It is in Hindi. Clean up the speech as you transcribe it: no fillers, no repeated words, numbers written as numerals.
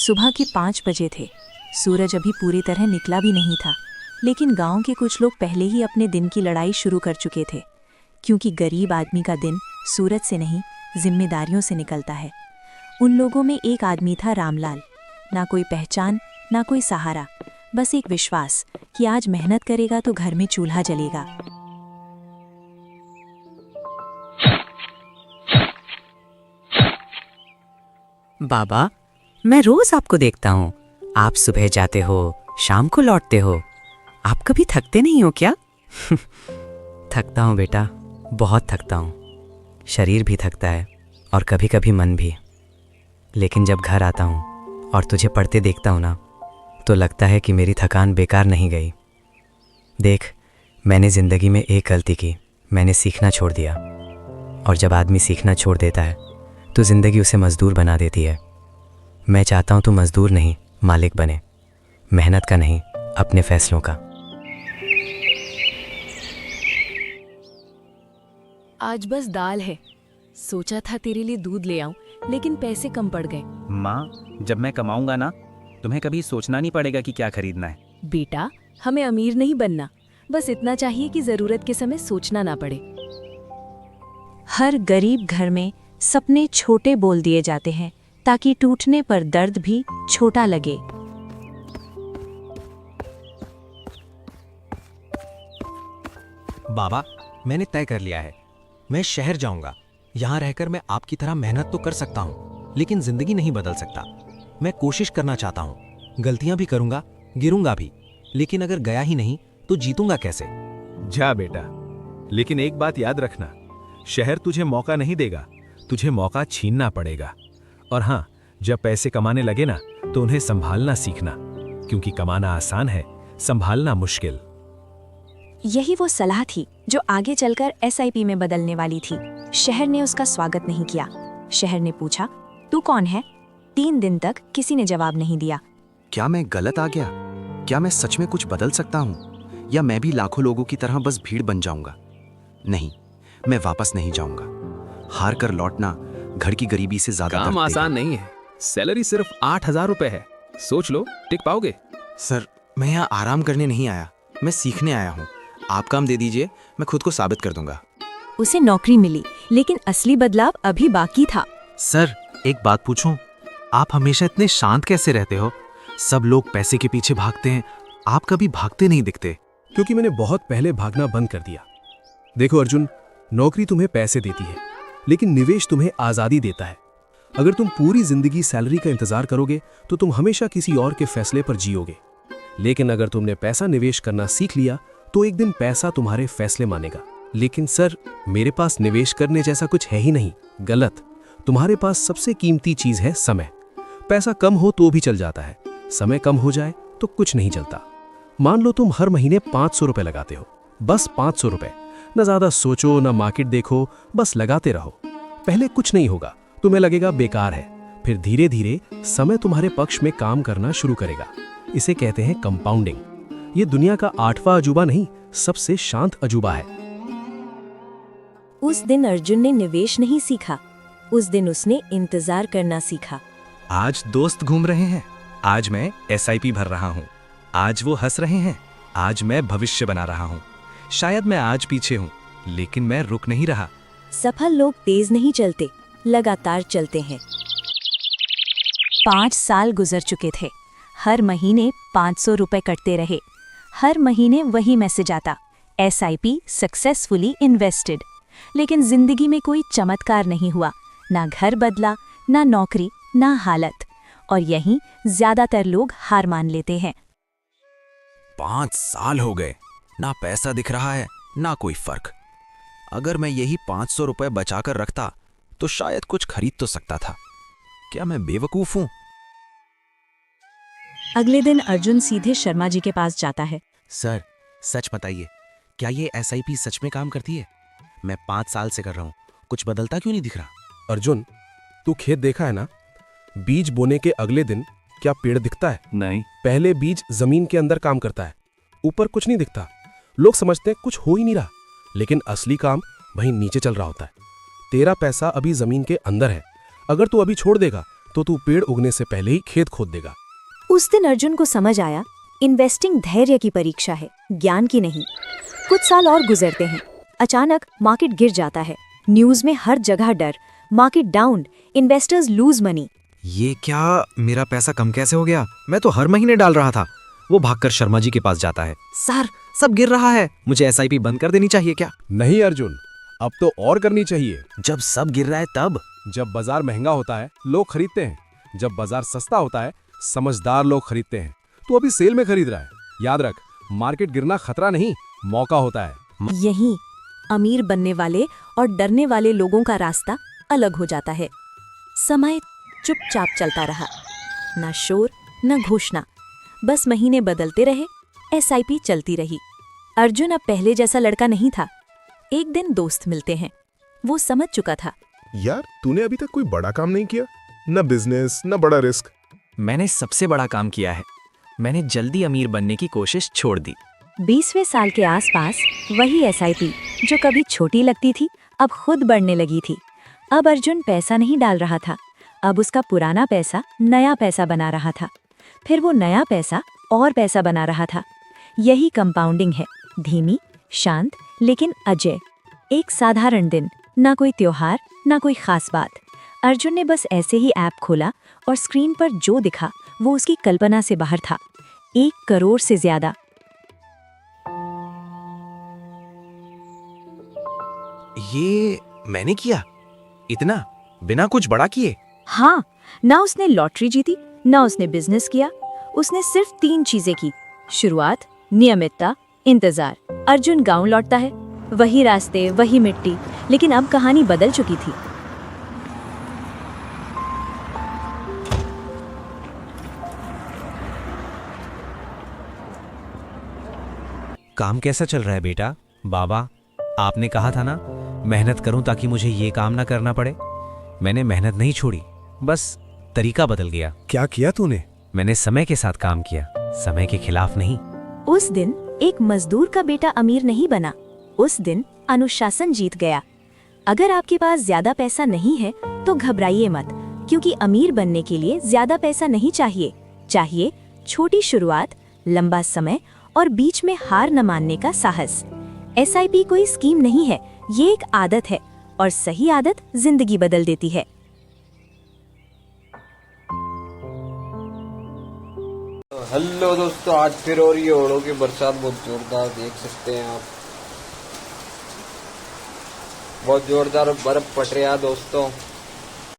सुबह के 5 बजे थे। सूरज अभी पूरी तरह निकला भी नहीं था, लेकिन गांव के कुछ लोग पहले ही अपने दिन की लड़ाई शुरू कर चुके थे, क्योंकि गरीब आदमी का दिन सूरज से नहीं, जिम्मेदारियों से निकलता है। उन लोगों में एक आदमी था, रामलाल। ना कोई पहचान, ना कोई सहारा, बस एक विश्वास कि आज मेहनत करेगा तो घर में चूल्हा जलेगा। बाबा, मैं रोज आपको देखता हूँ। आप सुबह जाते हो, शाम को लौटते हो। आप कभी थकते नहीं हो क्या? थकता हूँ बेटा, बहुत थकता हूँ। शरीर भी थकता है और कभी कभी मन भी। लेकिन जब घर आता हूँ और तुझे पढ़ते देखता हूँ ना, तो लगता है कि मेरी थकान बेकार नहीं गई। देख, मैंने ज़िंदगी में एक गलती की, मैंने सीखना छोड़ दिया। और जब आदमी सीखना छोड़ देता है तो ज़िंदगी उसे मज़दूर बना देती है। मैं चाहता हूँ तू मज़दूर नहीं, मालिक बने। मेहनत का नहीं, अपने फैसलों का। आज बस दाल है। सोचा था तेरे लिए दूध ले आऊं, लेकिन पैसे कम पड़ गए। माँ, जब मैं कमाऊंगा ना, तुम्हें कभी सोचना नहीं पड़ेगा कि क्या खरीदना है। बेटा, हमें अमीर नहीं बनना, बस इतना चाहिए कि जरूरत के समय सोचना ना पड़े। हर गरीब घर में सपने छोटे बोल दिए जाते हैं, ताकि टूटने पर दर्द भी छोटा लगे। बाबा, मैंने तय कर लिया है, मैं शहर जाऊंगा। यहाँ रहकर मैं आपकी तरह मेहनत तो कर सकता हूँ, लेकिन जिंदगी नहीं बदल सकता। मैं कोशिश करना चाहता हूँ, गलतियां भी करूंगा, गिरूंगा भी, लेकिन अगर गया ही नहीं तो जीतूंगा कैसे? जा बेटा, लेकिन एक बात याद रखना, शहर तुझे मौका नहीं देगा, तुझे मौका छीनना पड़ेगा। और हाँ, जब पैसे कमाने लगे ना, तो उन्हें संभालना सीखना, क्योंकि कमाना आसान है, संभालना मुश्किल। यही वो सलाह थी जो आगे चलकर SIP में बदलने वाली थी। शहर ने उसका स्वागत नहीं किया। शहर ने पूछा, तू कौन है? 3 दिन तक किसी ने जवाब नहीं दिया। क्या मैं गलत आ गया? क्या मैं सच में कुछ बदल सकता हूँ? या मैं भी लाखों लोगों की तरह बस भीड़ बन जाऊंगा? नहीं, मैं वापस नहीं जाऊंगा। हार कर लौटना घर की गरीबी से ज्यादा काम आसान नहीं है। सैलरी सिर्फ 8,000 रुपए है। सोच लो, टिक पाओगे? सर, मैं यहाँ आराम करने नहीं आया, मैं सीखने आया हूँ। आप काम दे दीजिए, मैं खुद को साबित कर दूंगा। उसे नौकरी मिली, लेकिन असली बदलाव अभी बाकी था। सर, एक बात पूछूं? आप हमेशा इतने शांत कैसे रहते हो? सब लोग पैसे के पीछे भागते हैं, आप कभी भागते नहीं दिखते। क्योंकि मैंने बहुत पहले भागना बंद कर दिया। देखो अर्जुन, नौकरी तुम्हें पैसे देती है, लेकिन निवेश तुम्हें आजादी देता है। अगर तुम पूरी जिंदगी सैलरी का इंतजार करोगे तो तुम हमेशा किसी और के फैसले पर जियोगे। लेकिन अगर तुमने पैसा निवेश करना सीख लिया तो एक दिन पैसा तुम्हारे फैसले मानेगा। लेकिन सर, मेरे पास निवेश करने जैसा कुछ है ही नहीं। गलत। तुम्हारे पास सबसे कीमती चीज है समय। पैसा कम हो तो भी चल जाता है, समय कम हो जाए तो कुछ नहीं चलता। मान लो तुम हर महीने 500 रुपए लगाते हो, बस 500 रुपए। न ज्यादा सोचो, न मार्केट देखो, बस लगाते रहो। पहले कुछ नहीं होगा, तुम्हें लगेगा बेकार है, फिर धीरे धीरे समय तुम्हारे पक्ष में काम करना शुरू करेगा। इसे कहते हैं कंपाउंडिंग। ये दुनिया का 8वां अजूबा नहीं, सबसे शांत अजूबा है। उस दिन अर्जुन ने निवेश नहीं सीखा, उस दिन उसने इंतजार करना सीखा। आज दोस्त घूम रहे हैं, आज मैं SIP भर रहा हूँ। आज वो हंस रहे हैं, आज मैं भविष्य बना रहा हूँ। शायद मैं आज पीछे हूँ, लेकिन मैं रुक नहीं रहा। सफल लोग तेज नहीं चलते, लगातार चलते हैं। 5 साल गुजर चुके थे। हर महीने 500 रुपए कटते रहे। हर महीने वही मैसेज आता, SIP सक्सेसफुली इन्वेस्टेड। लेकिन जिंदगी में कोई चमत्कार नहीं हुआ। ना घर बदला, ना नौकरी, ना हालत। और यहीं ज्यादातर लोग हार मान लेते हैं। 5 साल हो गए, ना पैसा दिख रहा है, ना कोई फर्क। अगर मैं यही 500 रुपए बचाकर रखता तो शायद कुछ खरीद तो सकता था। क्या मैं बेवकूफ हूं? अगले दिन अर्जुन सीधे शर्मा जी के पास जाता है। सर, सच बताइए, क्या ये SIP सच में काम करती है? मैं 5 साल से कर रहा हूं, कुछ बदलता क्यों नहीं दिख रहा? अर्जुन, तू खेत देखा है ना? बीज बोने के अगले दिन क्या पेड़ दिखता है? नहीं। पहले बीज जमीन के अंदर काम करता है, ऊपर कुछ नहीं दिखता। लोग समझते हैं कुछ हो ही नहीं रहा, लेकिन असली काम वहीं नीचे चल रहा होता है। तेरा पैसा अभी जमीन के अंदर है। अगर तू अभी छोड़ देगा तो तू पेड़ उगने से पहले ही खेत खोद देगा। उस दिन अर्जुन को समझ आया, इन्वेस्टिंग धैर्य की परीक्षा है, ज्ञान की नहीं। कुछ साल और गुजरते हैं। अचानक मार्केट गिर जाता है। न्यूज़ में हर जगह डर, market down, investors lose money. ये क्या, मेरा पैसा कम कैसे हो गया? मैं तो हर महीने डाल रहा था। वो भागकर शर्मा जी के पास जाता है। सर, सब गिर रहा है, मुझे एसआईपी बंद कर देनी चाहिए क्या? नहीं अर्जुन, अब तो और करनी चाहिए। जब सब गिर रहा है तब? जब बाजार महंगा होता है लोग खरीदते हैं, जब बाजार सस्ता होता है समझदार लोग खरीदते हैं। तू अभी सेल में खरीद रहा है। याद रख, मार्केट गिरना खतरा नहीं, मौका होता है। यहीं अमीर बनने वाले और डरने वाले लोगों का रास्ता अलग हो जाता है। समय चुपचाप चलता रहा, ना शोर न घोषणा, बस महीने बदलते रहे, एसआईपी चलती रही। अर्जुन अब पहले जैसा लड़का नहीं था। एक दिन दोस्त मिलते हैं। वो समझ चुका था, यार तूने अभी तक कोई बड़ा काम नहीं किया, न बिजनेस न बड़ा रिस्क। मैंने सबसे बड़ा काम किया है। मैंने जल्दी अमीर बनने की कोशिश छोड़ दी। 20वें साल के आसपास वही एसआईपी जो कभी छोटी लगती थी अब खुद बढ़ने लगी थी। अब अर्जुन पैसा नहीं डाल रहा था, अब उसका पुराना पैसा नया पैसा बना रहा था। फिर वो नया पैसा और पैसा बना रहा था। यही कंपाउंडिंग है, धीमी, शांत लेकिन अजय। एक साधारण दिन, ना कोई त्योहार ना कोई खास बात। अर्जुन ने बस ऐसे ही ऐप खोला और स्क्रीन पर जो दिखा वो उसकी कल्पना से बाहर था। 1 करोड़ से ज्यादा। ये मैंने किया? इतना बिना कुछ बड़ा किए? हाँ, ना उसने लॉटरी जीती ना उसने बिजनेस किया। उसने सिर्फ 3 चीजें की, शुरुआत, नियमितता, इंतजार। अर्जुन गांव लौटता है, वही रास्ते वही मिट्टी, लेकिन अब कहानी बदल चुकी थी। काम कैसा चल रहा है बेटा? बाबा, आपने कहा था ना मेहनत करूं ताकि मुझे ये काम ना करना पड़े। मैंने मेहनत नहीं छोड़ी, बस तरीका बदल गया। क्या किया तूने? मैंने समय के साथ काम किया, समय के खिलाफ नहीं। उस दिन एक मजदूर का बेटा अमीर नहीं बना, उस दिन अनुशासन जीत गया। अगर आपके पास ज्यादा पैसा नहीं है तो घबराइए मत, क्योंकि अमीर बनने के लिए ज्यादा पैसा नहीं चाहिए छोटी शुरुआत, लंबा समय और बीच में हार न मानने का साहस। एसआईपी कोई स्कीम नहीं है, ये एक आदत है और सही आदत जिंदगी बदल देती है। हेलो दोस्तों, आज फिर हो रही है ओड़ों की बरसात, बहुत जोरदार देख सकते हैं आप। बहुत जोरदार बर्फ पड़ रहा है दोस्तों।